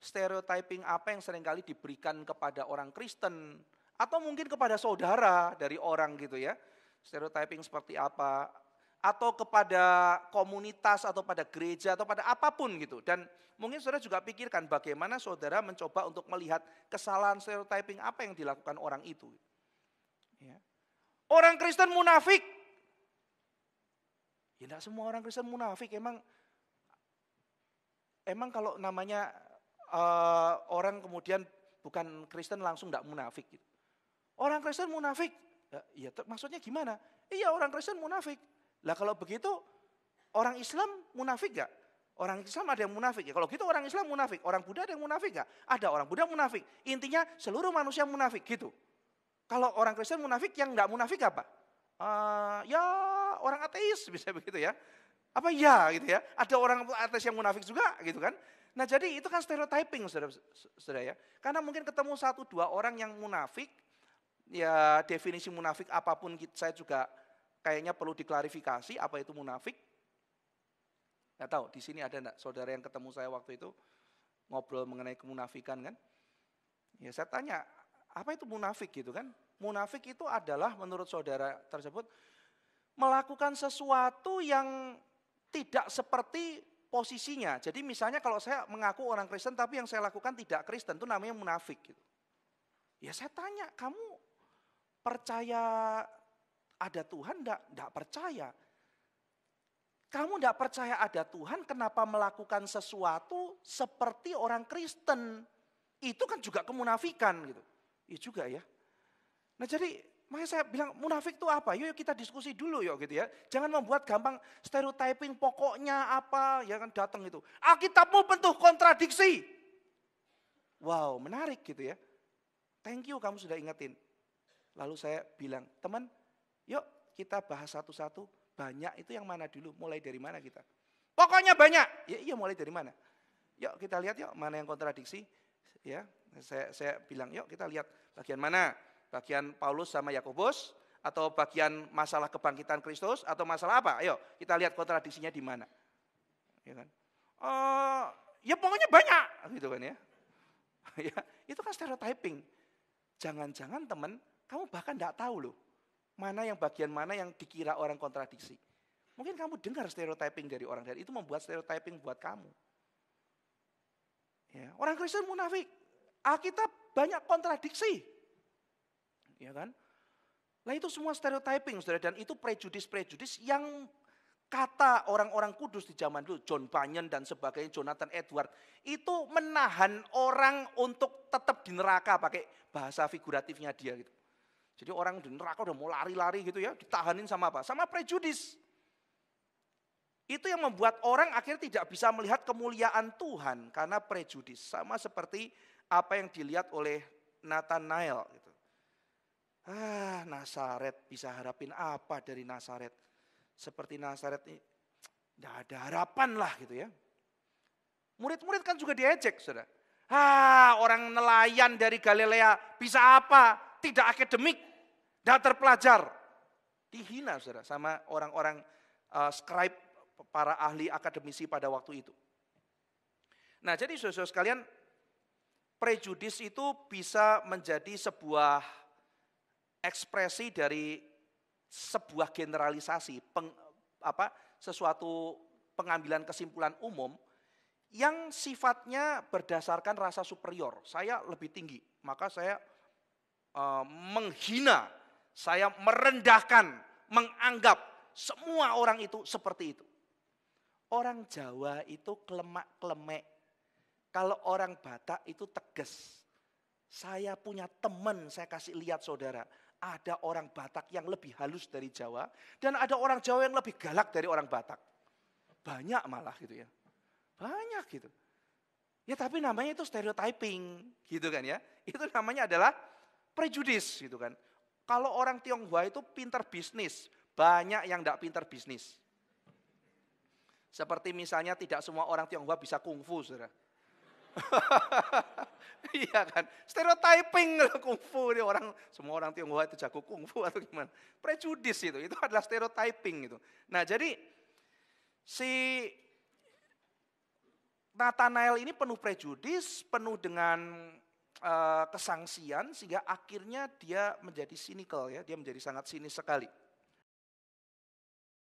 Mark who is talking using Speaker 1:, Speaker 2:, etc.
Speaker 1: stereotyping apa yang seringkali diberikan kepada orang Kristen atau mungkin kepada saudara dari orang gitu ya. Stereotyping seperti apa, atau kepada komunitas atau pada gereja atau pada apapun gitu. Dan mungkin saudara juga pikirkan bagaimana saudara mencoba untuk melihat kesalahan stereotyping apa yang dilakukan orang itu. Ya. Orang Kristen munafik. Ya tidak semua orang Kristen munafik. Emang kalau namanya orang kemudian bukan Kristen langsung tidak munafik gitu. Orang Kristen munafik. Ya, maksudnya gimana? Iya, orang Kristen munafik. Lah kalau begitu orang Islam munafik gak? Orang Islam ada yang munafik ya. Kalau gitu orang Islam munafik. Orang Buddha ada yang munafik gak? Ada, orang Buddha munafik. Intinya seluruh manusia munafik gitu. Kalau orang Kristen munafik, yang gak munafik apa? Ya orang ateis bisa begitu ya. Apa ya gitu ya. Ada orang ateis yang munafik juga gitu kan. Nah jadi itu kan stereotyping saudara ya. Karena mungkin ketemu 1-2 orang yang munafik. Ya definisi munafik apapun saya juga kayaknya perlu diklarifikasi apa itu munafik. Nggak tahu di sini ada enggak saudara yang ketemu saya waktu itu ngobrol mengenai kemunafikan kan. Ya saya tanya apa itu munafik gitu kan. Munafik itu adalah menurut saudara tersebut melakukan sesuatu yang tidak seperti posisinya. Jadi misalnya kalau saya mengaku orang Kristen tapi yang saya lakukan tidak Kristen, itu namanya munafik gitu. Ya saya tanya, kamu percaya ada Tuhan? Enggak percaya. Kamu enggak percaya ada Tuhan, kenapa melakukan sesuatu seperti orang Kristen? Itu kan juga kemunafikan gitu. Iya juga ya. Nah jadi makanya saya bilang munafik itu apa? Yuk kita diskusi dulu yuk gitu ya. Jangan membuat gampang stereotyping pokoknya apa ya kan datang itu. Alkitabmu penuh kontradiksi. Wow menarik gitu ya. Thank you kamu sudah ingetin. Lalu saya bilang teman yuk kita bahas satu-satu. Banyak itu yang mana dulu? Mulai dari mana kita? Pokoknya banyak. Ya iya mulai dari mana? Yuk kita lihat yuk mana yang kontradiksi. Ya saya bilang yuk kita lihat bagian mana. Bagian Paulus sama Yakobus atau bagian masalah kebangkitan Kristus atau masalah apa? Ayo kita lihat kontradiksinya di mana. Ya kan? Ya pokoknya banyak gitu kan ya. Ya itu kan stereotyping. Jangan-jangan teman kamu bahkan tidak tahu loh mana yang bagian mana yang dikira orang kontradiksi. Mungkin kamu dengar stereotyping dari orang dan itu membuat stereotyping buat kamu. Ya, orang Kristen munafik. Alkitab banyak kontradiksi. Ya kan? Nah itu semua stereotyping saudara dan itu prejudis-prejudis yang kata orang-orang kudus di zaman dulu, John Bunyan dan sebagainya, Jonathan Edwards, itu menahan orang untuk tetap di neraka pakai bahasa figuratifnya dia gitu. Jadi orang di neraka udah mau lari-lari gitu ya, ditahanin sama apa? Sama prejudis. Itu yang membuat orang akhirnya tidak bisa melihat kemuliaan Tuhan karena prejudis. Sama seperti apa yang dilihat oleh Nathanael gitu. Nazaret bisa harapin apa dari Nazaret? Seperti Nazaret ini tidak ada harapan lah gitu ya. Murid-murid kan juga diejek saudara. Orang nelayan dari Galilea bisa apa? Tidak akademik, tidak terpelajar. Dihina saudara sama orang-orang scribe, para ahli akademisi pada waktu itu. Nah jadi saudara-saudara sekalian, prejudis itu bisa menjadi sebuah ekspresi dari sebuah generalisasi, sesuatu pengambilan kesimpulan umum yang sifatnya berdasarkan rasa superior. Saya lebih tinggi, maka saya menghina, saya merendahkan, menganggap semua orang itu seperti itu. Orang Jawa itu kelemak-kelemek, kalau orang Batak itu tegas. Saya punya teman, saya kasih lihat saudara. Ada orang Batak yang lebih halus dari Jawa. Dan ada orang Jawa yang lebih galak dari orang Batak. Banyak malah gitu ya. Banyak gitu. Ya tapi namanya itu stereotyping gitu kan ya. Itu namanya adalah prejudis gitu kan. Kalau orang Tionghoa itu pintar bisnis. Banyak yang tidak pintar bisnis. Seperti misalnya tidak semua orang Tionghoa bisa kungfu saudara. Iya kan, stereotyping kungfu semua orang Tionghoa itu jago kungfu atau gimana? Prejudis itu adalah stereotyping itu. Nah jadi si Nathanael ini penuh prejudis, penuh dengan kesangsian, sehingga akhirnya dia menjadi cynical ya, dia menjadi sangat sinis sekali.